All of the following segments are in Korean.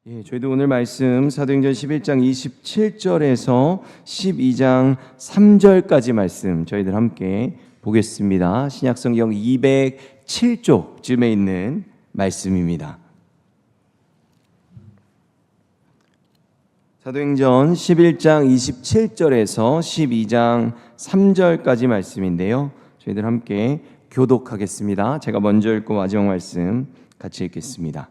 저희도 오늘 말씀 사도행전 11장 27절에서 12장 3절까지 말씀 저희들 함께 보겠습니다. 신약성경 207쪽쯤에 있는 말씀입니다. 사도행전 11장 27절에서 12장 3절까지 말씀인데요. 저희들 함께 교독하겠습니다. 제가 먼저 읽고 마지막 말씀 같이 읽겠습니다.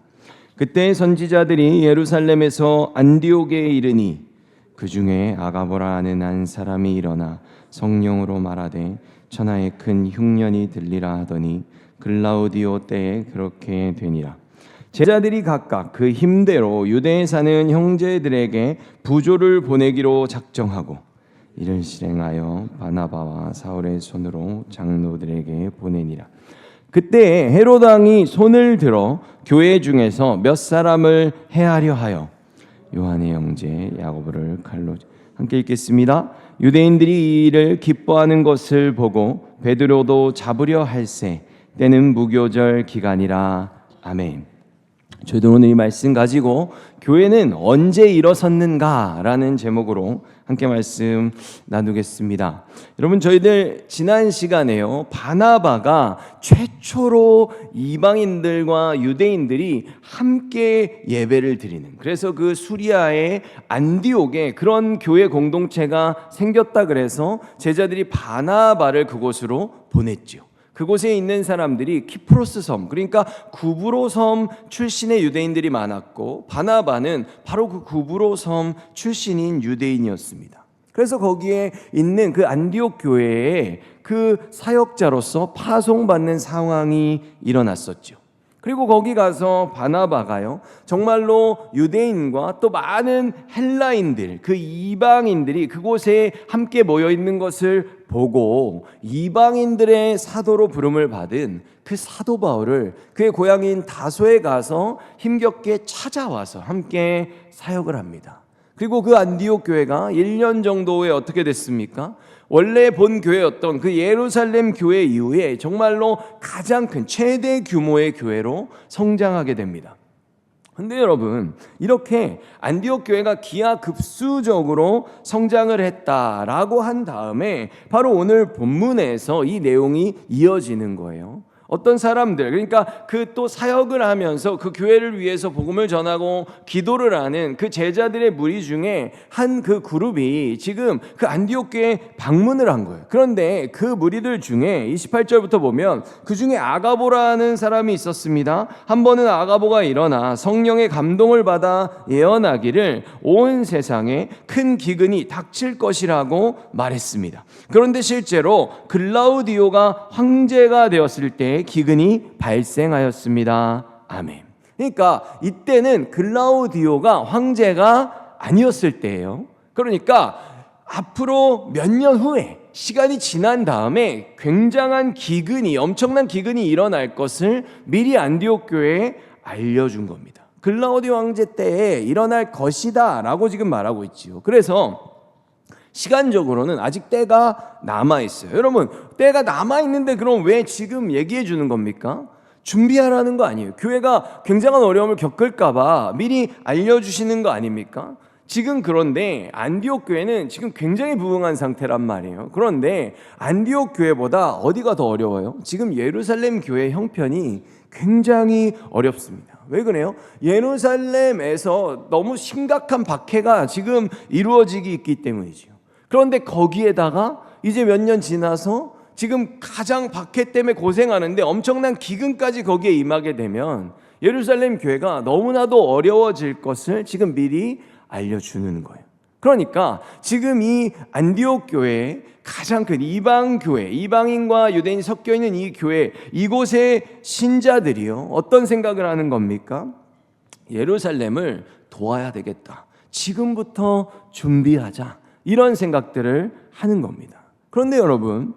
그때 선지자들이 예루살렘에서 안디옥에 이르니 그 중에 아가보라 하는 한 사람이 일어나 성령으로 말하되 천하에 큰 흉년이 들리라 하더니 글라우디오 때에 그렇게 되니라. 제자들이 각각 그 힘대로 유대에 사는 형제들에게 부조를 보내기로 작정하고 이를 실행하여 바나바와 사울의 손으로 장로들에게 보내니라. 그때 헤롯 왕이 손을 들어 교회 중에서 몇 사람을 해하려 하여 요한의 형제 야고보를 칼로 함께 읽겠습니다. 유대인들이 이 일을 기뻐하는 것을 보고 베드로도 잡으려 할세 때는 무교절 기간이라. 아멘. 저희도 오늘 이 말씀 가지고 교회는 언제 일어섰는가라는 제목으로 함께 말씀 나누겠습니다. 여러분, 저희들 지난 시간에요, 바나바가 최초로 이방인들과 유대인들이 함께 예배를 드리는, 그래서 그 수리아의 안디옥에 그런 교회 공동체가 생겼다 그래서 제자들이 바나바를 그곳으로 보냈죠. 그곳에 있는 사람들이 키프로스 섬, 그러니까 구브로 섬 출신의 유대인들이 많았고 바나바는 바로 그 구브로 섬 출신인 유대인이었습니다. 그래서 거기에 있는 그 안디옥 교회에 그 사역자로서 파송받는 상황이 일어났었죠. 그리고 거기 가서 바나바가요, 정말로 유대인과 또 많은 헬라인들, 그 이방인들이 그곳에 함께 모여 있는 것을 보고 이방인들의 사도로 부름을 받은 그 사도 바울을 그의 고향인 다소에 가서 힘겹게 찾아와서 함께 사역을 합니다. 그리고 그 안디옥 교회가 1년 정도에 어떻게 됐습니까? 원래 본 교회였던 그 예루살렘 교회 이후에 정말로 가장 큰 최대 규모의 교회로 성장하게 됩니다. 근데 여러분, 이렇게 안디옥 교회가 기하급수적으로 성장을 했다라고 한 다음에 바로 오늘 본문에서 이 내용이 이어지는 거예요. 어떤 사람들, 그러니까 그 또 사역을 하면서 그 교회를 위해서 복음을 전하고 기도를 하는 그 제자들의 무리 중에 한 그 그룹이 지금 그 안디옥 교회에 방문을 한 거예요. 그런데 그 무리들 중에 28절부터 보면 그 중에 아가보라는 사람이 있었습니다. 한 번은 아가보가 일어나 성령의 감동을 받아 예언하기를 온 세상에 큰 기근이 닥칠 것이라고 말했습니다. 그런데 실제로 글라우디오가 황제가 되었을 때 기근이 발생하였습니다. 아멘. 그러니까 이때는 글라우디오가 황제가 아니었을 때예요. 그러니까 앞으로 몇 년 후에 시간이 지난 다음에 굉장한 기근이, 엄청난 기근이 일어날 것을 미리 안디옥 교회에 알려준 겁니다. 글라우디오 황제 때에 일어날 것이다 라고 지금 말하고 있지요. 그래서 시간적으로는 아직 때가 남아있어요. 여러분, 때가 남아있는데 그럼 왜 지금 얘기해 주는 겁니까? 준비하라는 거 아니에요. 교회가 굉장한 어려움을 겪을까봐 미리 알려주시는 거 아닙니까? 지금 그런데 안디옥 교회는 지금 굉장히 부흥한 상태란 말이에요. 그런데 안디옥 교회보다 어디가 더 어려워요? 지금 예루살렘 교회 형편이 굉장히 어렵습니다. 왜 그래요? 예루살렘에서 너무 심각한 박해가 지금 이루어지기 있기 때문이죠. 그런데 거기에다가 이제 몇 년 지나서 지금 가장 박해 때문에 고생하는데 엄청난 기근까지 거기에 임하게 되면 예루살렘 교회가 너무나도 어려워질 것을 지금 미리 알려주는 거예요. 그러니까 지금 이 안디옥 교회의 가장 큰 이방 교회, 이방인과 유대인이 섞여 있는 이 교회, 이곳의 신자들이요, 어떤 생각을 하는 겁니까? 예루살렘을 도와야 되겠다. 지금부터 준비하자. 이런 생각들을 하는 겁니다. 그런데 여러분,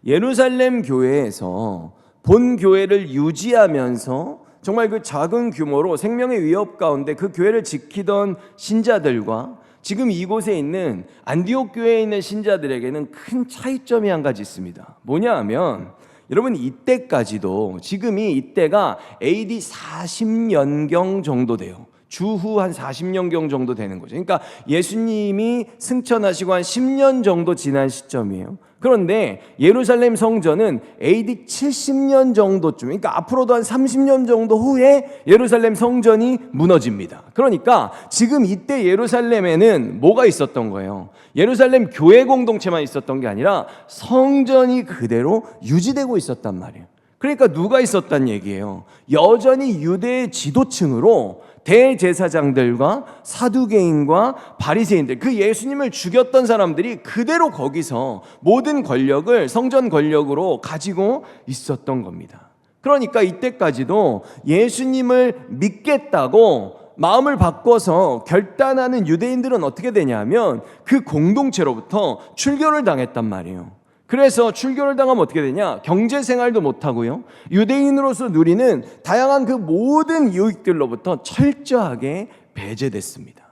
예루살렘 교회에서 본 교회를 유지하면서 정말 그 작은 규모로 생명의 위협 가운데 그 교회를 지키던 신자들과 지금 이곳에 있는 안디옥 교회에 있는 신자들에게는 큰 차이점이 한 가지 있습니다. 뭐냐 하면 여러분, 이때까지도, 지금이 이때가 AD 40년경 정도 돼요. 주후 한 40년경 정도 되는 거죠. 그러니까 예수님이 승천하시고 한 10년 정도 지난 시점이에요. 그런데 예루살렘 성전은 AD 70년 정도쯤, 그러니까 앞으로도 한 30년 정도 후에 예루살렘 성전이 무너집니다. 그러니까 지금 이때 예루살렘에는 뭐가 있었던 거예요? 예루살렘 교회 공동체만 있었던 게 아니라 성전이 그대로 유지되고 있었단 말이에요. 그러니까 누가 있었단 얘기예요? 여전히 유대의 지도층으로 대제사장들과 사두개인과 바리새인들, 그 예수님을 죽였던 사람들이 그대로 거기서 모든 권력을 성전 권력으로 가지고 있었던 겁니다. 그러니까 이때까지도 예수님을 믿겠다고 마음을 바꿔서 결단하는 유대인들은 어떻게 되냐면 그 공동체로부터 출교를 당했단 말이에요. 그래서 출교를 당하면 어떻게 되냐? 경제 생활도 못하고요, 유대인으로서 누리는 다양한 그 모든 유익들로부터 철저하게 배제됐습니다.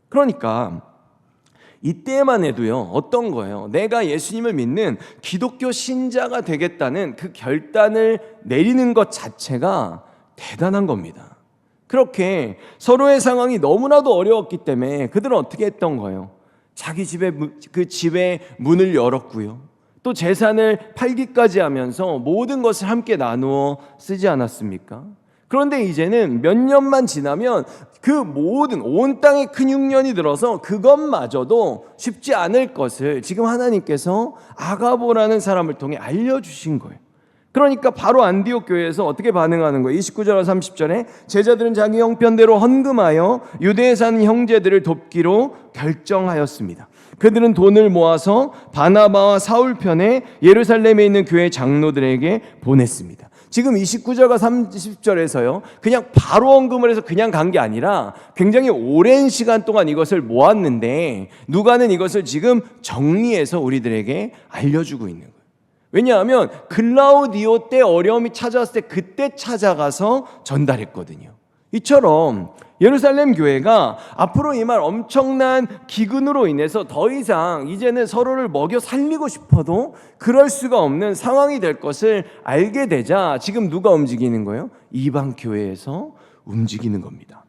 그러니까 이때만 해도요, 어떤 거예요? 내가 예수님을 믿는 기독교 신자가 되겠다는 그 결단을 내리는 것 자체가 대단한 겁니다. 그렇게 서로의 상황이 너무나도 어려웠기 때문에 그들은 어떻게 했던 거예요? 자기 집에 그 집의 문을 열었고요, 또 재산을 팔기까지 하면서 모든 것을 함께 나누어 쓰지 않았습니까? 그런데 이제는 몇 년만 지나면 그 모든 온 땅에 큰 흉년이 들어서 그것마저도 쉽지 않을 것을 지금 하나님께서 아가보라는 사람을 통해 알려주신 거예요. 그러니까 바로 안디옥 교회에서 어떻게 반응하는 거예요? 29절과 30절에 제자들은 자기 형편대로 헌금하여 유대에 사는 형제들을 돕기로 결정하였습니다. 그들은 돈을 모아서 바나바와 사울 편에 예루살렘에 있는 교회 장로들에게 보냈습니다. 지금 29절과 30절에서요, 그냥 바로 헌금을 해서 그냥 간 게 아니라 굉장히 오랜 시간 동안 이것을 모았는데 누가는 이것을 지금 정리해서 우리들에게 알려주고 있는 거예요. 왜냐하면 글라우디오 때 어려움이 찾아왔을 때 그때 찾아가서 전달했거든요. 이처럼 예루살렘 교회가 앞으로 임할 엄청난 기근으로 인해서 더 이상 이제는 서로를 먹여 살리고 싶어도 그럴 수가 없는 상황이 될 것을 알게 되자 지금 누가 움직이는 거예요? 이방 교회에서 움직이는 겁니다.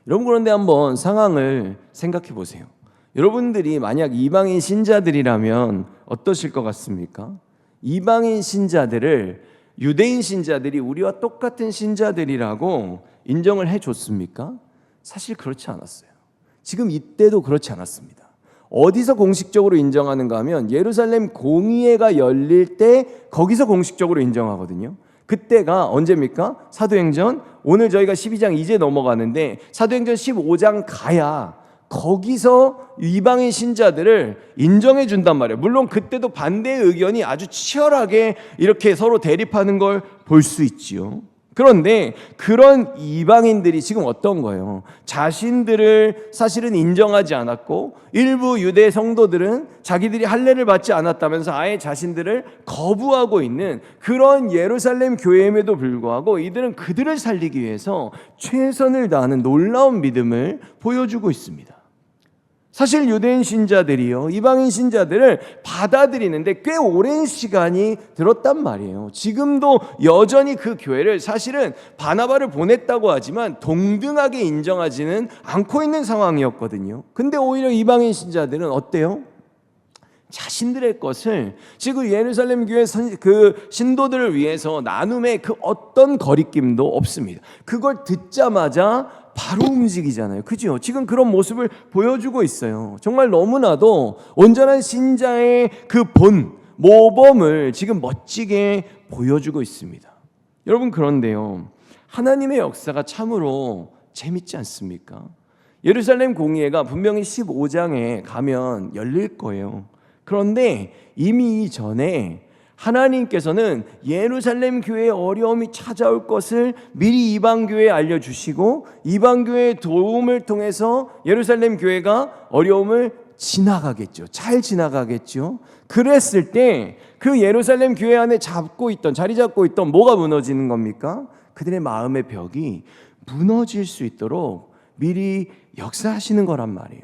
여러분, 그런데 한번 상황을 생각해 보세요. 여러분들이 만약 이방인 신자들이라면 어떠실 것 같습니까? 이방인 신자들을 유대인 신자들이 우리와 똑같은 신자들이라고 인정을 해줬습니까? 사실 그렇지 않았어요. 지금 이때도 그렇지 않았습니다. 어디서 공식적으로 인정하는가 하면 예루살렘 공의회가 열릴 때 거기서 공식적으로 인정하거든요. 그때가 언제입니까? 사도행전, 오늘 저희가 12장 이제 넘어가는데 사도행전 15장 가야 거기서 이방인 신자들을 인정해 준단 말이에요. 물론 그때도 반대의 의견이 아주 치열하게 이렇게 서로 대립하는 걸 볼 수 있지요. 그런데 그런 이방인들이 지금 어떤 거예요? 자신들을 사실은 인정하지 않았고 일부 유대 성도들은 자기들이 할례를 받지 않았다면서 아예 자신들을 거부하고 있는 그런 예루살렘 교회임에도 불구하고 이들은 그들을 살리기 위해서 최선을 다하는 놀라운 믿음을 보여주고 있습니다. 사실 유대인 신자들이요, 이방인 신자들을 받아들이는데 꽤 오랜 시간이 들었단 말이에요. 지금도 여전히 그 교회를 사실은 바나바를 보냈다고 하지만 동등하게 인정하지는 않고 있는 상황이었거든요. 근데 오히려 이방인 신자들은 어때요? 자신들의 것을 지금 예루살렘 교회 그 신도들을 위해서 나눔의 그 어떤 거리낌도 없습니다. 그걸 듣자마자 바로 움직이잖아요. 그죠? 지금 그런 모습을 보여주고 있어요. 정말 너무나도 온전한 신자의 그 모범을 지금 멋지게 보여주고 있습니다. 여러분, 그런데요, 하나님의 역사가 참으로 재밌지 않습니까? 예루살렘 공의회가 분명히 15장에 가면 열릴 거예요. 그런데 이미 이전에 하나님께서는 예루살렘 교회의 어려움이 찾아올 것을 미리 이방 교회에 알려주시고 이방 교회의 도움을 통해서 예루살렘 교회가 어려움을 지나가겠죠. 잘 지나가겠죠. 그랬을 때 그 예루살렘 교회 안에 자리 잡고 있던 뭐가 무너지는 겁니까? 그들의 마음의 벽이 무너질 수 있도록 미리 역사하시는 거란 말이에요.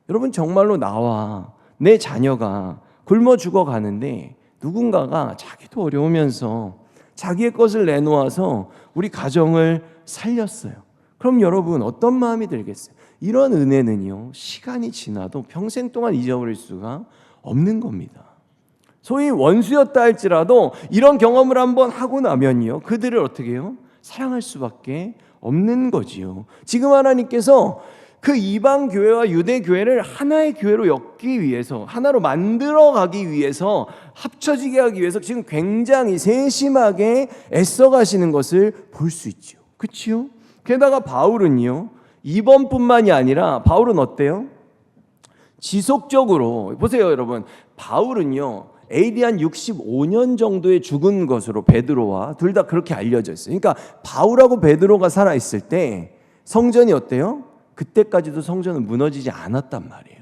여러분, 정말로 나와 내 자녀가 굶어 죽어가는데 누군가가 자기도 어려우면서 자기의 것을 내놓아서 우리 가정을 살렸어요. 그럼 여러분 어떤 마음이 들겠어요? 이런 은혜는요, 시간이 지나도 평생 동안 잊어버릴 수가 없는 겁니다. 소위 원수였다 할지라도 이런 경험을 한번 하고 나면요, 그들을 어떻게 해요? 사랑할 수밖에 없는 거지요. 지금 하나님께서 그 이방 교회와 유대 교회를 하나의 교회로 엮기 위해서, 하나로 만들어 가기 위해서, 합쳐지게 하기 위해서 지금 굉장히 세심하게 애써 가시는 것을 볼 수 있죠. 그렇지요? 게다가 바울은요, 이번뿐만이 아니라 바울은 어때요? 지속적으로 보세요, 여러분. 바울은요, AD 한 65년 정도에 죽은 것으로 베드로와 둘 다 그렇게 알려져 있어요. 그러니까 바울하고 베드로가 살아 있을 때 성전이 어때요? 그때까지도 성전은 무너지지 않았단 말이에요.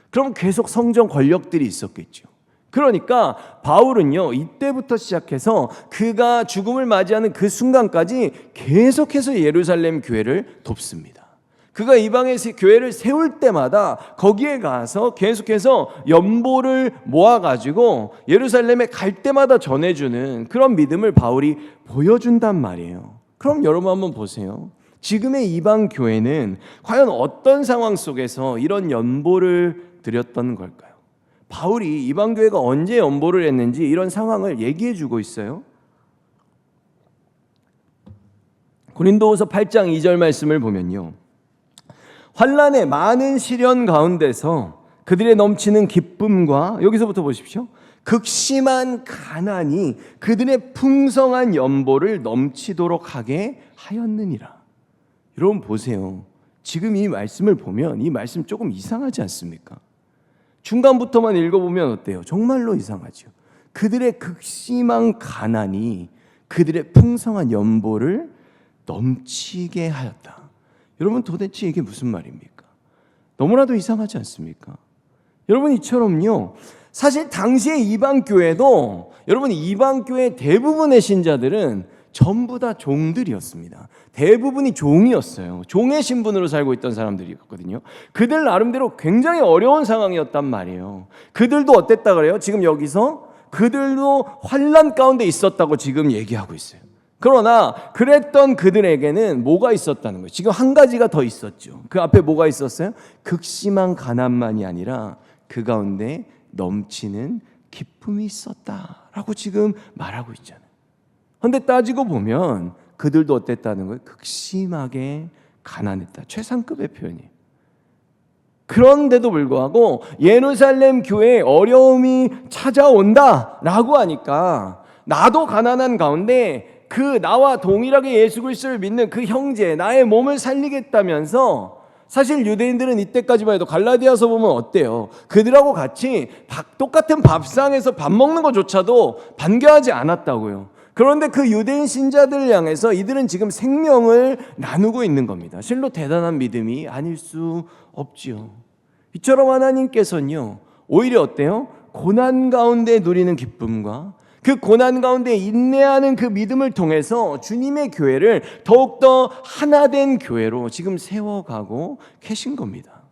그럼 계속 성전 권력들이 있었겠죠. 그러니까 바울은요, 이때부터 시작해서 그가 죽음을 맞이하는 그 순간까지 계속해서 예루살렘 교회를 돕습니다. 그가 이방의 교회를 세울 때마다 거기에 가서 계속해서 연보를 모아가지고 예루살렘에 갈 때마다 전해주는 그런 믿음을 바울이 보여준단 말이에요. 그럼 여러분 한번 보세요. 지금의 이방 교회는 과연 어떤 상황 속에서 이런 연보를 드렸던 걸까요? 바울이 이방 교회가 언제 연보를 했는지 이런 상황을 얘기해 주고 있어요. 고린도후서 8장 2절 말씀을 보면요, 환난의 많은 시련 가운데서 그들의 넘치는 기쁨과, 여기서부터 보십시오, 극심한 가난이 그들의 풍성한 연보를 넘치도록 하게 하였느니라. 여러분 보세요. 지금 이 말씀을 보면 이 말씀 조금 이상하지 않습니까? 중간부터만 읽어보면 어때요? 정말로 이상하죠. 그들의 극심한 가난이 그들의 풍성한 연보를 넘치게 하였다. 여러분 도대체 이게 무슨 말입니까? 너무나도 이상하지 않습니까? 여러분 이처럼요, 사실 당시의 이방교회도, 여러분 이방교회 대부분의 신자들은 전부 다 종들이었습니다. 대부분이 종이었어요. 종의 신분으로 살고 있던 사람들이었거든요. 그들 나름대로 굉장히 어려운 상황이었단 말이에요. 그들도 어땠다 그래요? 지금 여기서 그들도 환난 가운데 있었다고 지금 얘기하고 있어요. 그러나 그랬던 그들에게는 뭐가 있었다는 거예요. 지금 한 가지가 더 있었죠. 그 앞에 뭐가 있었어요? 극심한 가난만이 아니라 그 가운데 넘치는 기쁨이 있었다라고 지금 말하고 있잖아요. 그런데 따지고 보면 그들도 어땠다는 거예요? 극심하게 가난했다. 최상급의 표현이에요. 그런데도 불구하고 예루살렘 교회에 어려움이 찾아온다라고 하니까 나도 가난한 가운데 그 나와 동일하게 예수 그리스도를 믿는 그 형제, 나의 몸을 살리겠다면서, 사실 유대인들은 이때까지만 해도 갈라디아서 보면 어때요? 그들하고 같이 똑같은 밥상에서 밥 먹는 것조차도 반겨하지 않았다고요. 그런데 그 유대인 신자들을 향해서 이들은 지금 생명을 나누고 있는 겁니다. 실로 대단한 믿음이 아닐 수 없지요. 이처럼 하나님께서는요, 오히려 어때요? 고난 가운데 누리는 기쁨과 그 고난 가운데 인내하는 그 믿음을 통해서 주님의 교회를 더욱더 하나된 교회로 지금 세워가고 계신 겁니다.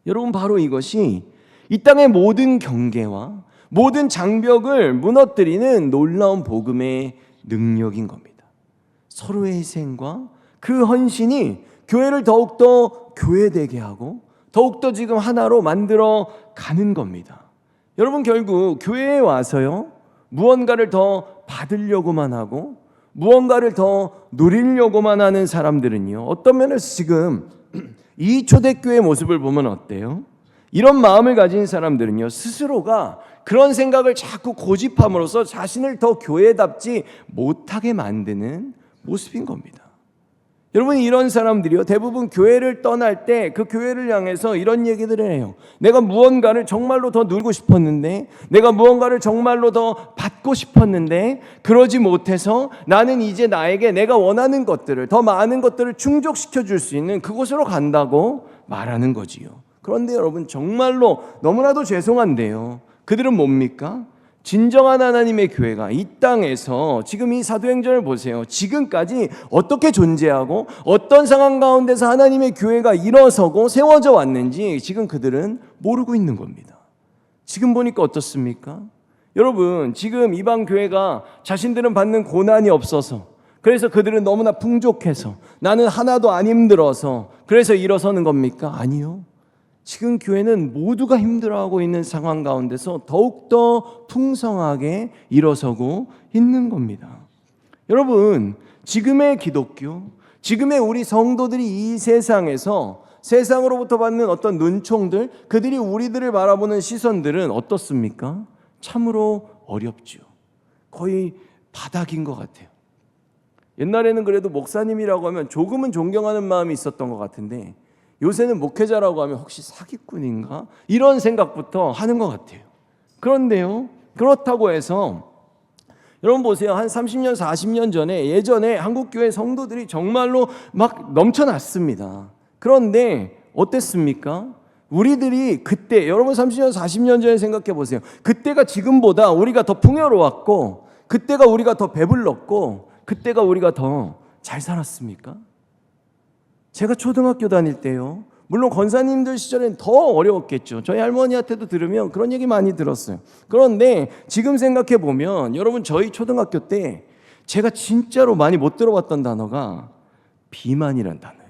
여러분, 바로 이것이 이 땅의 모든 경계와 모든 장벽을 무너뜨리는 놀라운 복음의 능력인 겁니다. 서로의 희생과 그 헌신이 교회를 더욱더 교회되게 하고 더욱더 지금 하나로 만들어 가는 겁니다. 여러분, 결국 교회에 와서요, 무언가를 더 받으려고만 하고 무언가를 더 누리려고만 하는 사람들은요, 어떤 면에서 지금 이 초대교회의 모습을 보면 어때요? 이런 마음을 가진 사람들은요, 스스로가 그런 생각을 자꾸 고집함으로써 자신을 더 교회답지 못하게 만드는 모습인 겁니다. 여러분, 이런 사람들이요, 대부분 교회를 떠날 때 그 교회를 향해서 이런 얘기들을 해요. 내가 무언가를 정말로 더 누리고 싶었는데, 내가 무언가를 정말로 더 받고 싶었는데 그러지 못해서 나는 이제 나에게 내가 원하는 것들을, 더 많은 것들을 충족시켜 줄 수 있는 그곳으로 간다고 말하는 거지요. 그런데 여러분, 정말로 너무나도 죄송한데요, 그들은 뭡니까? 진정한 하나님의 교회가 이 땅에서 지금 이 사도행전을 보세요. 지금까지 어떻게 존재하고 어떤 상황 가운데서 하나님의 교회가 일어서고 세워져 왔는지 지금 그들은 모르고 있는 겁니다. 지금 보니까 어떻습니까? 여러분, 지금 이방 교회가 자신들은 받는 고난이 없어서, 그래서 그들은 너무나 풍족해서 나는 하나도 안 힘들어서 그래서 일어서는 겁니까? 아니요. 지금 교회는 모두가 힘들어하고 있는 상황 가운데서 더욱더 풍성하게 일어서고 있는 겁니다. 여러분, 지금의 기독교, 지금의 우리 성도들이 이 세상에서 세상으로부터 받는 어떤 눈총들, 그들이 우리들을 바라보는 시선들은 어떻습니까? 참으로 어렵죠. 거의 바닥인 것 같아요. 옛날에는 그래도 목사님이라고 하면 조금은 존경하는 마음이 있었던 것 같은데 요새는 목회자라고 하면 혹시 사기꾼인가? 이런 생각부터 하는 것 같아요. 그런데요, 그렇다고 해서 여러분 보세요. 한 30년, 40년 전에 예전에 한국교회 성도들이 정말로 막 넘쳐났습니다. 그런데 어땠습니까? 우리들이 그때, 여러분 30년, 40년 전에 생각해 보세요. 그때가 지금보다 우리가 더 풍요로웠고 그때가 우리가 더 배불렀고 그때가 우리가 더 잘 살았습니까? 제가 초등학교 다닐 때요, 물론 권사님들 시절엔 더 어려웠겠죠. 저희 할머니한테도 들으면 그런 얘기 많이 들었어요. 그런데 지금 생각해 보면 여러분, 저희 초등학교 때 제가 진짜로 많이 못 들어봤던 단어가 비만이란 단어예요.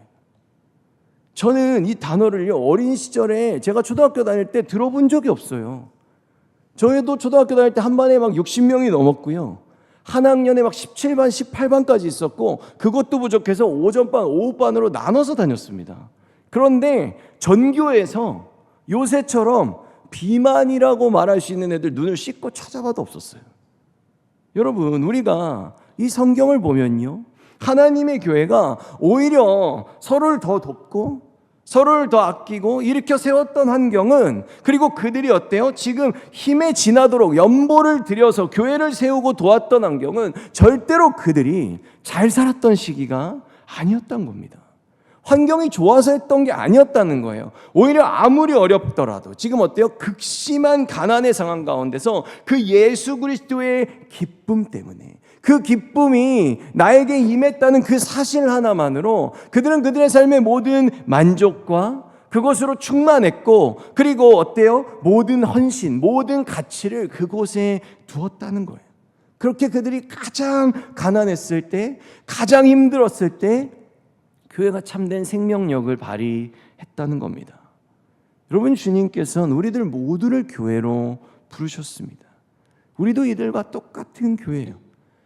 저는 이 단어를요, 어린 시절에 제가 초등학교 다닐 때 들어본 적이 없어요. 저희도 초등학교 다닐 때 한 반에 막 60명이 넘었고요. 한 학년에 막 17반, 18반까지 있었고 그것도 부족해서 오전반, 오후반으로 나눠서 다녔습니다. 그런데 전교에서 요새처럼 비만이라고 말할 수 있는 애들 눈을 씻고 찾아봐도 없었어요. 여러분, 우리가 이 성경을 보면요, 하나님의 교회가 오히려 서로를 더 돕고 서로를 더 아끼고 일으켜 세웠던 환경은, 그리고 그들이 어때요? 지금 힘에 지나도록 연보를 들여서 교회를 세우고 도왔던 환경은 절대로 그들이 잘 살았던 시기가 아니었던 겁니다. 환경이 좋아서 했던 게 아니었다는 거예요. 오히려 아무리 어렵더라도 지금 어때요? 극심한 가난의 상황 가운데서 그 예수 그리스도의 기쁨 때문에, 그 기쁨이 나에게 임했다는 그 사실 하나만으로 그들은 그들의 삶의 모든 만족과 그것으로 충만했고, 그리고 어때요? 모든 헌신, 모든 가치를 그곳에 두었다는 거예요. 그렇게 그들이 가장 가난했을 때, 가장 힘들었을 때 교회가 참된 생명력을 발휘했다는 겁니다. 여러분, 주님께서는 우리들 모두를 교회로 부르셨습니다. 우리도 이들과 똑같은 교회예요.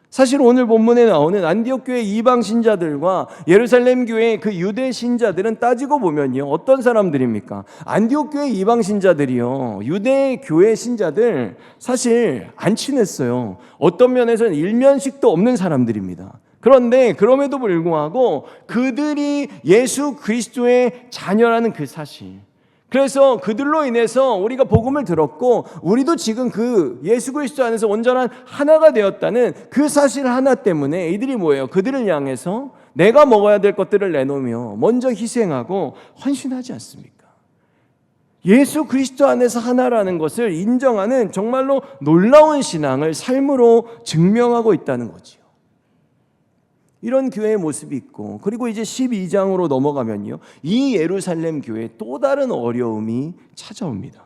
사실 오늘 본문에 나오는 안디옥 교회 이방 신자들과 예루살렘 교회 그 유대 신자들은 따지고 보면요, 어떤 사람들입니까? 안디옥 교회 이방 신자들이요, 유대 교회 신자들 사실 안 친했어요. 어떤 면에서는 일면식도 없는 사람들입니다. 그런데 그럼에도 불구하고 그들이 예수 그리스도의 자녀라는 그 사실, 그래서 그들로 인해서 우리가 복음을 들었고 우리도 지금 그 예수 그리스도 안에서 온전한 하나가 되었다는 그 사실 하나 때문에 이들이 뭐예요? 그들을 향해서 내가 먹어야 될 것들을 내놓으며 먼저 희생하고 헌신하지 않습니까? 예수 그리스도 안에서 하나라는 것을 인정하는 정말로 놀라운 신앙을 삶으로 증명하고 있다는 거지요. 이런 교회의 모습이 있고, 그리고 이제 12장으로 넘어가면요, 이 예루살렘 교회에 또 다른 어려움이 찾아옵니다.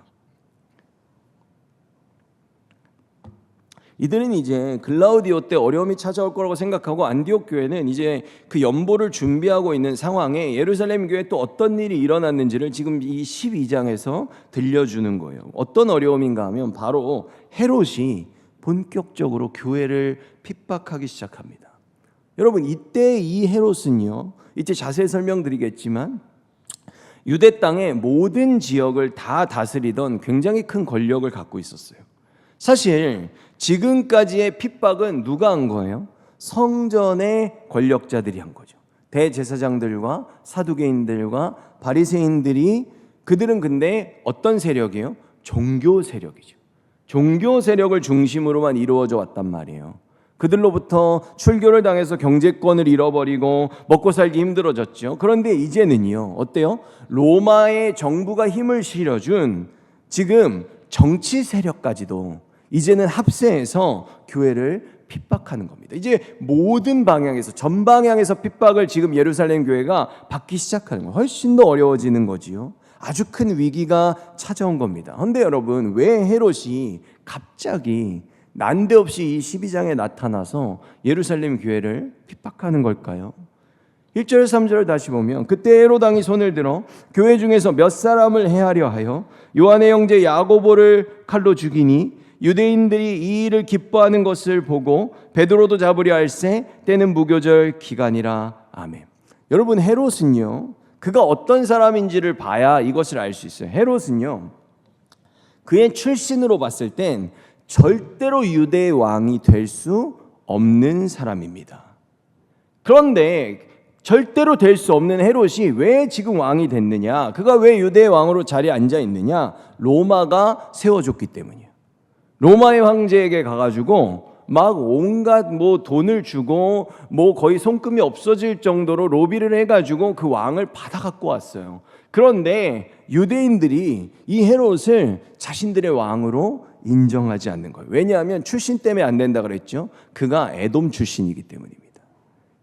이들은 이제 글라우디오 때 어려움이 찾아올 거라고 생각하고 안디옥 교회는 이제 그 연보를 준비하고 있는 상황에 예루살렘 교회에 또 어떤 일이 일어났는지를 지금 이 12장에서 들려주는 거예요. 어떤 어려움인가 하면 바로 헤롯이 본격적으로 교회를 핍박하기 시작합니다. 여러분, 이때 이 헤롯은요, 이제 자세히 설명드리겠지만 유대 땅의 모든 지역을 다 다스리던 굉장히 큰 권력을 갖고 있었어요. 사실 지금까지의 핍박은 누가 한 거예요? 성전의 권력자들이 한 거죠. 대제사장들과 사두개인들과 바리새인들이, 그들은 근데 어떤 세력이에요? 종교 세력이죠. 종교 세력을 중심으로만 이루어져 왔단 말이에요. 그들로부터 출교를 당해서 경제권을 잃어버리고 먹고 살기 힘들어졌죠. 그런데 이제는요, 어때요? 로마의 정부가 힘을 실어준 지금 정치 세력까지도 이제는 합세해서 교회를 핍박하는 겁니다. 이제 모든 방향에서, 전 방향에서 핍박을 지금 예루살렘 교회가 받기 시작하는 거예요. 훨씬 더 어려워지는 거지요. 아주 큰 위기가 찾아온 겁니다. 그런데 여러분, 왜 헤롯이 갑자기 난데없이 이 12장에 나타나서 예루살렘 교회를 핍박하는 걸까요? 1절 3절을 다시 보면 그때 헤롯 왕이 손을 들어 교회 중에서 몇 사람을 해하려 하여 요한의 형제 야고보를 칼로 죽이니 유대인들이 이 일을 기뻐하는 것을 보고 베드로도 잡으려 할세 때는 무교절 기간이라. 아멘. 여러분, 헤롯은요, 그가 어떤 사람인지를 봐야 이것을 알 수 있어요. 헤롯은요, 그의 출신으로 봤을 땐 절대로 유대의 왕이 될 수 없는 사람입니다. 그런데 절대로 될 수 없는 헤롯이 왜 지금 왕이 됐느냐? 그가 왜 유대의 왕으로 자리에 앉아 있느냐? 로마가 세워줬기 때문이에요. 로마의 황제에게 가가지고 막 온갖 돈을 주고 거의 손금이 없어질 정도로 로비를 해가지고 그 왕을 받아갖고 왔어요. 그런데 유대인들이 이 헤롯을 자신들의 왕으로 인정하지 않는 거예요. 왜냐하면 출신 때문에 안 된다 그랬죠. 그가 에돔 출신이기 때문입니다.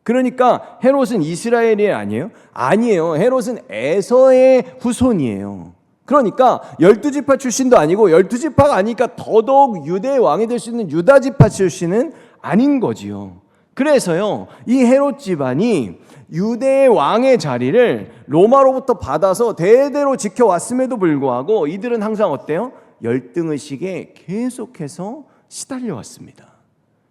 그러니까 헤롯은 이스라엘이 아니에요? 아니에요. 헤롯은 에서의 후손이에요. 그러니까 12지파 출신도 아니고 12지파가 아니니까 더더욱 유대의 왕이 될 수 있는 유다지파 출신은 아닌 거지요. 그래서요, 이 헤롯 집안이 유대의 왕의 자리를 로마로부터 받아서 대대로 지켜왔음에도 불구하고 이들은 항상 어때요? 열등의식에 계속해서 시달려왔습니다.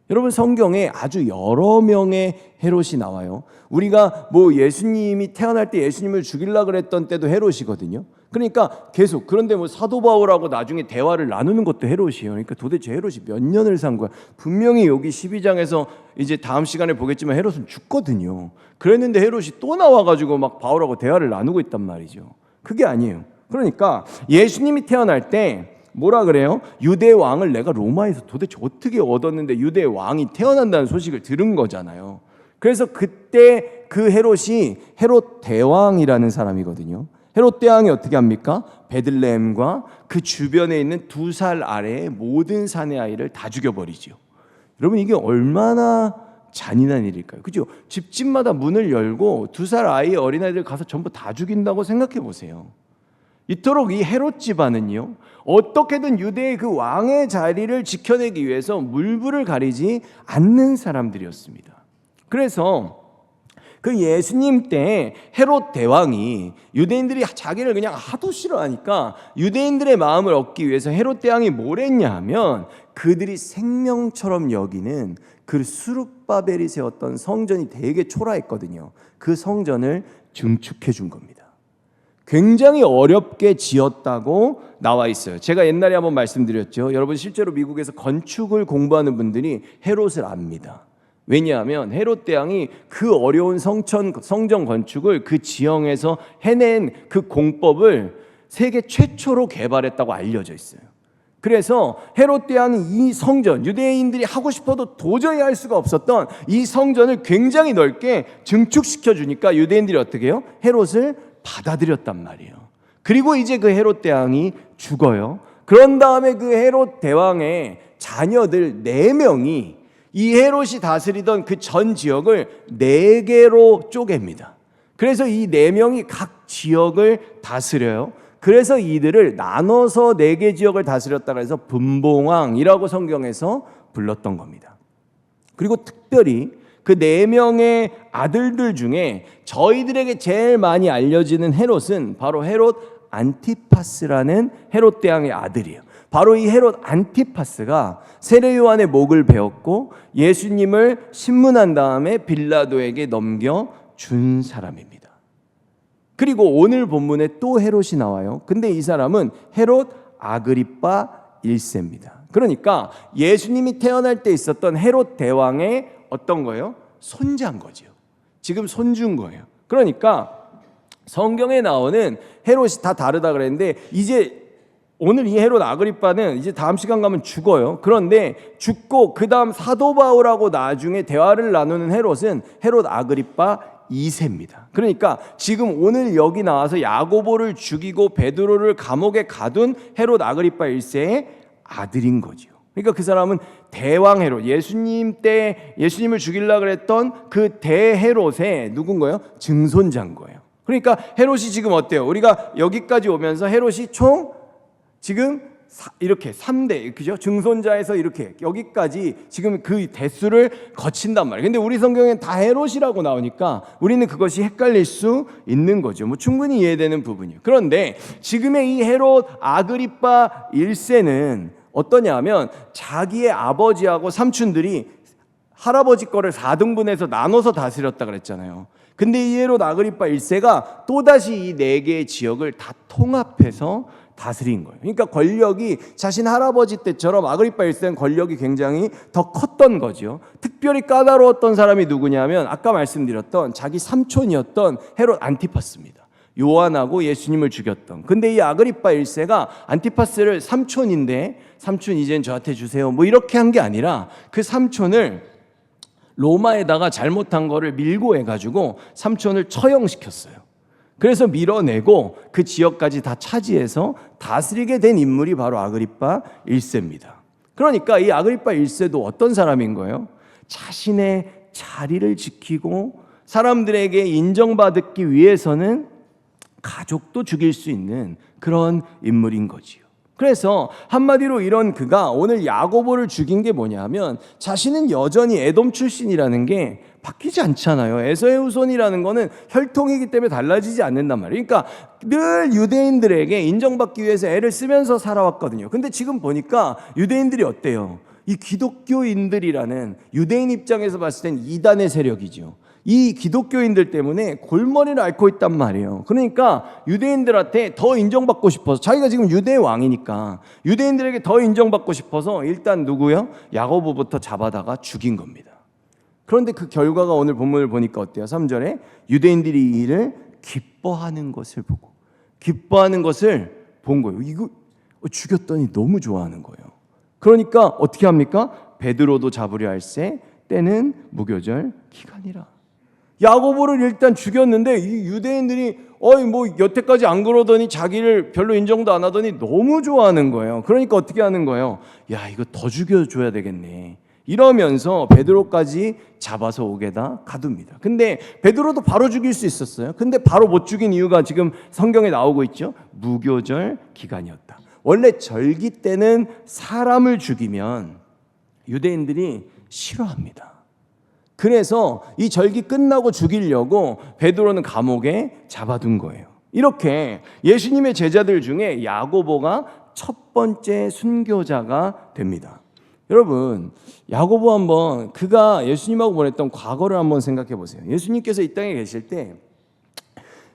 여러분, 성경에 아주 여러 명의 헤롯이 나와요. 우리가 예수님이 태어날 때 예수님을 죽이려고 그랬던 때도 헤롯이거든요. 그러니까 계속, 그런데 사도 바울하고 나중에 대화를 나누는 것도 헤롯이에요. 그러니까 도대체 헤롯이 몇 년을 산 거야? 분명히 여기 12장에서 이제 다음 시간에 보겠지만 헤롯은 죽거든요. 그랬는데 헤롯이 또 나와가지고 막 바울하고 대화를 나누고 있단 말이죠. 그게 아니에요. 그러니까 예수님이 태어날 때 뭐라 그래요? 유대 왕을 내가 로마에서 도대체 어떻게 얻었는데 유대 왕이 태어난다는 소식을 들은 거잖아요. 그래서 그때 그 헤롯이 헤롯 대왕이라는 사람이거든요. 헤롯 대왕이 어떻게 합니까? 베들레헴과 그 주변에 있는 2살 아래의 모든 사내 아이를 다 죽여버리죠. 여러분, 이게 얼마나 잔인한 일일까요? 그죠? 집집마다 문을 열고 2살 아이 어린아이들 가서 전부 다 죽인다고 생각해 보세요. 이토록 이 헤롯 집안은요, 어떻게든 유대의 그 왕의 자리를 지켜내기 위해서 물불을 가리지 않는 사람들이었습니다. 그래서 그 예수님 때 헤롯 대왕이 유대인들이 자기를 그냥 하도 싫어하니까 유대인들의 마음을 얻기 위해서 헤롯 대왕이 뭘 했냐 하면 그들이 생명처럼 여기는 그 수룹바벨이 세웠던 성전이 되게 초라했거든요. 그 성전을 증축해 준 겁니다. 굉장히 어렵게 지었다고 나와 있어요. 제가 옛날에 한번 말씀드렸죠. 여러분, 실제로 미국에서 건축을 공부하는 분들이 헤롯을 압니다. 왜냐하면 헤롯 대왕이 그 어려운 성전 건축을 그 지형에서 해낸 그 공법을 세계 최초로 개발했다고 알려져 있어요. 그래서 헤롯 대왕이 이 성전, 유대인들이 하고 싶어도 도저히 할 수가 없었던 이 성전을 굉장히 넓게 증축시켜 주니까 유대인들이 어떻게 해요? 헤롯을 받아들였단 말이에요. 그리고 이제 그 헤롯 대왕이 죽어요. 그런 다음에 그 헤롯 대왕의 자녀들 4명이 이 헤롯이 다스리던 그 전 지역을 4개로 쪼갭니다. 그래서 이 4명이 각 지역을 다스려요. 그래서 이들을 나눠서 4개 지역을 다스렸다고 해서 분봉왕이라고 성경에서 불렀던 겁니다. 그리고 특별히 그 4명의 아들들 중에 저희들에게 제일 많이 알려지는 헤롯은 바로 헤롯 안티파스라는 헤롯 대왕의 아들이에요. 바로 이 헤롯 안티파스가 세례 요한의 목을 베었고 예수님을 신문한 다음에 빌라도에게 넘겨준 사람입니다. 그리고 오늘 본문에 또 헤롯이 나와요. 근데 이 사람은 헤롯 아그리파 1세입니다. 그러니까 예수님이 태어날 때 있었던 헤롯 대왕의 어떤 거예요? 손자인 거죠. 지금 손주인 거예요. 그러니까 성경에 나오는 헤롯이 다 다르다 그랬는데 이제 오늘 이 헤롯 아그리파는 이제 다음 시간 가면 죽어요. 그런데 죽고 그 다음 사도 바울하고 나중에 대화를 나누는 헤롯은 헤롯 아그리파 2세입니다. 그러니까 지금 오늘 여기 나와서 야고보를 죽이고 베드로를 감옥에 가둔 헤롯 아그리파 1세의 아들인 거죠. 그러니까 그 사람은 대왕 헤롯, 예수님 때 예수님을 죽이려고 그랬던 그 대헤롯의 누군가요? 증손자인 거예요. 그러니까 헤롯이 지금 어때요? 우리가 여기까지 오면서 헤롯이 총 지금 이렇게 3대, 그죠? 증손자에서 이렇게 여기까지 지금 그 대수를 거친단 말이에요. 근데 우리 성경엔 다 헤롯이라고 나오니까 우리는 그것이 헷갈릴 수 있는 거죠. 뭐 충분히 이해되는 부분이에요. 그런데 지금의 이 헤롯 아그리파 1세는 어떠냐 하면 자기의 아버지하고 삼촌들이 할아버지 거를 4등분해서 나눠서 다스렸다 그랬잖아요. 근데 이 헤롯 아그리파 1세가 또다시 이 4개의 지역을 다 통합해서 다스린 거예요. 그러니까 권력이 자신 할아버지 때처럼 아그리파 1세는 권력이 굉장히 더 컸던 거죠. 특별히 까다로웠던 사람이 누구냐면 아까 말씀드렸던 자기 삼촌이었던 헤롯 안티파스입니다. 요한하고 예수님을 죽였던. 근데 이 아그리파 1세가 안티파스를 삼촌인데 삼촌 이젠 저한테 주세요 뭐 이렇게 한 게 아니라 그 삼촌을 로마에다가 잘못한 거를 밀고 해가지고 삼촌을 처형시켰어요. 그래서 밀어내고 그 지역까지 다 차지해서 다스리게 된 인물이 바로 아그리파 1세입니다. 그러니까 이 아그리파 1세도 어떤 사람인 거예요? 자신의 자리를 지키고 사람들에게 인정받기 위해서는 가족도 죽일 수 있는 그런 인물인 거지요. 그래서 한마디로 이런 그가 오늘 야고보를 죽인 게 뭐냐면 자신은 여전히 에돔 출신이라는 게 바뀌지 않잖아요. 에서의 후손이라는 거는 혈통이기 때문에 달라지지 않는단 말이에요. 그러니까 늘 유대인들에게 인정받기 위해서 애를 쓰면서 살아왔거든요. 근데 지금 보니까 유대인들이 어때요? 이 기독교인들이라는 유대인 입장에서 봤을 땐 이단의 세력이죠. 이 기독교인들 때문에 골머리를 앓고 있단 말이에요. 그러니까 유대인들한테 더 인정받고 싶어서 자기가 지금 유대 왕이니까 유대인들에게 더 인정받고 싶어서 일단 누구요? 야고보부터 잡아다가 죽인 겁니다. 그런데 그 결과가 오늘 본문을 보니까 어때요? 3절에 유대인들이 이 일을 기뻐하는 것을 보고 기뻐하는 것을 본 거예요. 이거 죽였더니 너무 좋아하는 거예요. 그러니까 어떻게 합니까? 베드로도 잡으려 할세 때는 무교절 기간이라. 야고보를 일단 죽였는데 이 유대인들이 뭐 여태까지 안 그러더니 자기를 별로 인정도 안 하더니 너무 좋아하는 거예요. 그러니까 어떻게 하는 거예요? 야, 이거 더 죽여줘야 되겠네. 이러면서 베드로까지 잡아서 옥에다 가둡니다. 근데 베드로도 바로 죽일 수 있었어요. 근데 바로 못 죽인 이유가 지금 성경에 나오고 있죠. 무교절 기간이었다. 원래 절기 때는 사람을 죽이면 유대인들이 싫어합니다. 그래서 이 절기 끝나고 죽이려고 베드로는 감옥에 잡아둔 거예요. 이렇게 예수님의 제자들 중에 야고보가 첫 번째 순교자가 됩니다. 여러분, 야고보 한번 그가 예수님하고 보냈던 과거를 한번 생각해 보세요. 예수님께서 이 땅에 계실 때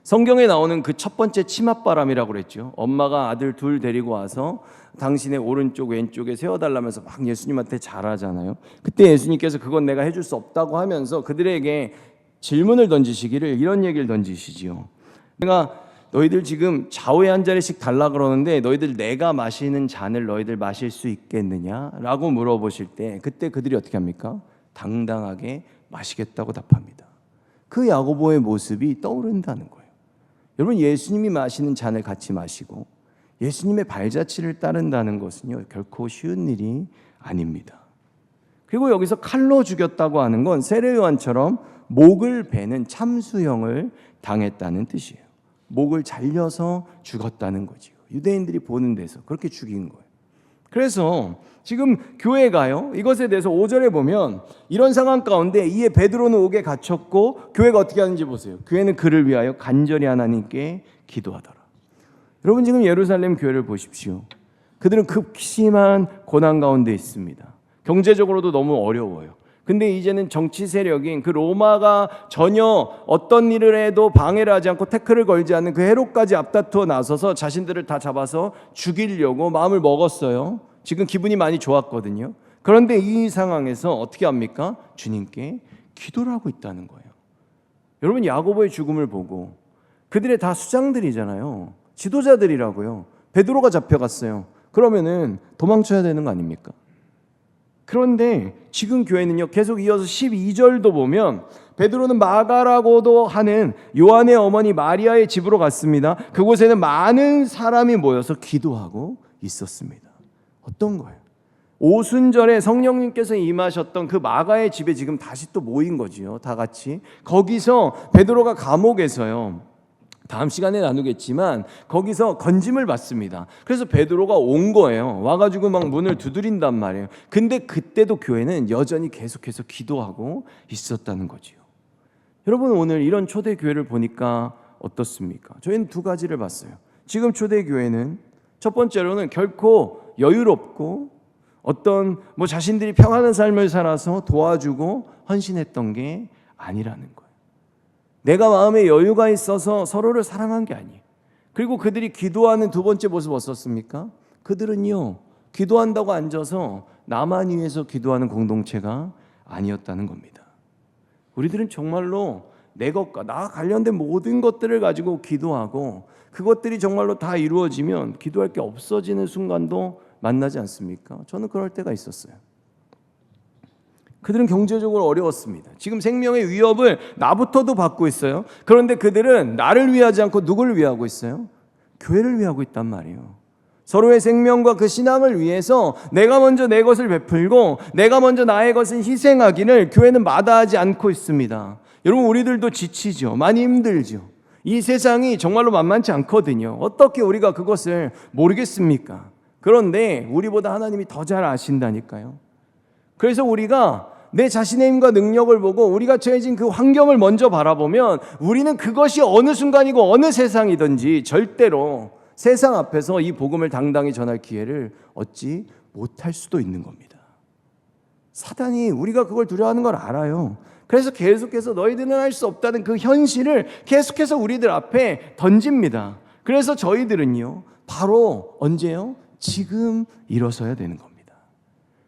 성경에 나오는 그 첫 번째 치맛바람이라고 그랬죠. 엄마가 아들 둘 데리고 와서 당신의 오른쪽 왼쪽에 세워달라면서 막 예수님한테 잘하잖아요. 그때 예수님께서 그건 내가 해줄 수 없다고 하면서 그들에게 질문을 던지시기를 이런 얘기를 던지시지요. 내가 너희들 지금 좌우에 한 자리씩 달라 그러는데 너희들 내가 마시는 잔을 너희들 마실 수 있겠느냐라고 물어보실 때 그때 그들이 어떻게 합니까? 당당하게 마시겠다고 답합니다. 그 야고보의 모습이 떠오른다는 거예요. 여러분, 예수님이 마시는 잔을 같이 마시고 예수님의 발자취를 따른다는 것은요 결코 쉬운 일이 아닙니다. 그리고 여기서 칼로 죽였다고 하는 건 세례요한처럼 목을 베는 참수형을 당했다는 뜻이에요. 목을 잘려서 죽었다는 거죠. 유대인들이 보는 데서 그렇게 죽인 거예요. 그래서 지금 교회가요 이것에 대해서 5절에 보면 이런 상황 가운데 이에 베드로는 옥에 갇혔고 교회가 어떻게 하는지 보세요. 교회는 그를 위하여 간절히 하나님께 기도하더라. 여러분, 지금 예루살렘 교회를 보십시오. 그들은 극심한 고난 가운데 있습니다. 경제적으로도 너무 어려워요. 근데 이제는 정치 세력인 그 로마가 전혀 어떤 일을 해도 방해를 하지 않고 태클을 걸지 않는 그 헤롯까지 앞다투어 나서서 자신들을 다 잡아서 죽이려고 마음을 먹었어요. 지금 기분이 많이 좋았거든요. 그런데 이 상황에서 어떻게 합니까? 주님께 기도를 하고 있다는 거예요. 여러분, 야고보의 죽음을 보고 그들의 다 수장들이잖아요. 지도자들이라고요. 베드로가 잡혀갔어요. 그러면은 도망쳐야 되는 거 아닙니까? 그런데 지금 교회는요 계속 이어서 12절도 보면 베드로는 마가라고도 하는 요한의 어머니 마리아의 집으로 갔습니다. 그곳에는 많은 사람이 모여서 기도하고 있었습니다. 어떤 거예요? 오순절에 성령님께서 임하셨던 그 마가의 집에 지금 다시 또 모인 거지요. 다 같이 거기서 베드로가 감옥에서요 다음 시간에 나누겠지만 거기서 건짐을 받습니다. 그래서 베드로가 온 거예요. 와가지고 막 문을 두드린단 말이에요. 근데 그때도 교회는 여전히 계속해서 기도하고 있었다는 거지요. 여러분, 오늘 이런 초대교회를 보니까 어떻습니까? 저희는 두 가지를 봤어요. 지금 초대교회는 첫 번째로는 결코 여유롭고 어떤 자신들이 평안한 삶을 살아서 도와주고 헌신했던 게 아니라는 거예요. 내가 마음에 여유가 있어서 서로를 사랑한 게 아니에요. 그리고 그들이 기도하는 두 번째 모습 어떻습니까? 그들은요, 기도한다고 앉아서 나만 위해서 기도하는 공동체가 아니었다는 겁니다. 우리들은 정말로 내 것과 나와 관련된 모든 것들을 가지고 기도하고 그것들이 정말로 다 이루어지면 기도할 게 없어지는 순간도 만나지 않습니까? 저는 그럴 때가 있었어요. 그들은 경제적으로 어려웠습니다. 지금 생명의 위협을 나부터도 받고 있어요. 그런데 그들은 나를 위하지 않고 누구를 위하고 있어요? 교회를 위하고 있단 말이에요. 서로의 생명과 그 신앙을 위해서 내가 먼저 내 것을 베풀고 내가 먼저 나의 것을 희생하기를 교회는 마다하지 않고 있습니다. 여러분, 우리들도 지치죠. 많이 힘들죠. 이 세상이 정말로 만만치 않거든요. 어떻게 우리가 그것을 모르겠습니까? 그런데 우리보다 하나님이 더 잘 아신다니까요. 그래서 우리가 내 자신의 힘과 능력을 보고 우리가 처해진 그 환경을 먼저 바라보면 우리는 그것이 어느 순간이고 어느 세상이든지 절대로 세상 앞에서 이 복음을 당당히 전할 기회를 얻지 못할 수도 있는 겁니다. 사단이 우리가 그걸 두려워하는 걸 알아요. 그래서 계속해서 너희들은 할 수 없다는 그 현실을 계속해서 우리들 앞에 던집니다. 그래서 저희들은요, 바로 언제요? 지금 일어서야 되는 겁니다.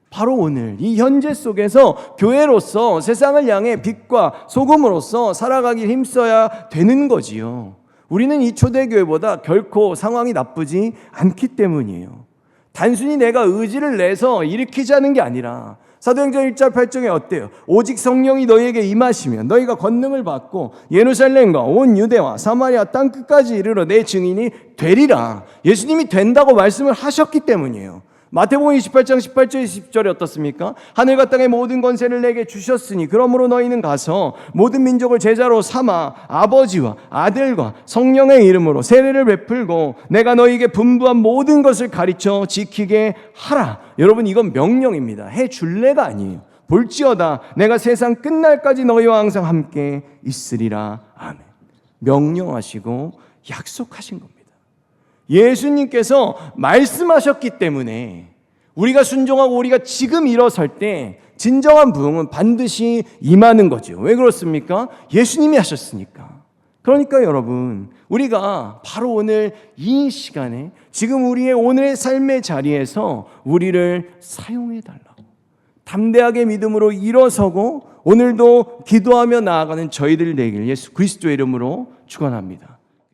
바로 오늘 이 현재 속에서 교회로서 세상을 향해 빛과 소금으로서 살아가기 힘써야 되는 거지요. 우리는 이 초대교회보다 결코 상황이 나쁘지 않기 때문이에요. 단순히 내가 의지를 내서 일으키자는 게 아니라 사도행전 1절 8절에 어때요? 오직 성령이 너희에게 임하시면 너희가 권능을 받고 예루살렘과 온 유대와 사마리아 땅끝까지 이르러 내 증인이 되리라. 예수님이 된다고 말씀을 하셨기 때문이에요. 마태복음 28장 18절 20절에 어떻습니까? 하늘과 땅의 모든 권세를 내게 주셨으니 그러므로 너희는 가서 모든 민족을 제자로 삼아 아버지와 아들과 성령의 이름으로 세례를 베풀고 내가 너희에게 분부한 모든 것을 가르쳐 지키게 하라. 여러분, 이건 명령입니다. 해줄래가 아니에요. 볼지어다 내가 세상 끝날까지 너희와 항상 함께 있으리라. 아멘. 명령하시고 약속하신 겁니다. 예수님께서 말씀하셨기 때문에 우리가 순종하고 우리가 지금 일어설 때 진정한 부흥은 반드시 임하는 거죠. 왜 그렇습니까? 예수님이 하셨으니까. 그러니까 여러분, 우리가 바로 오늘 이 시간에 지금 우리의 오늘의 삶의 자리에서 우리를 사용해 달라고 담대하게 믿음으로 일어서고 오늘도 기도하며 나아가는 저희들 되길 예수 그리스도의 이름으로 축원합니다.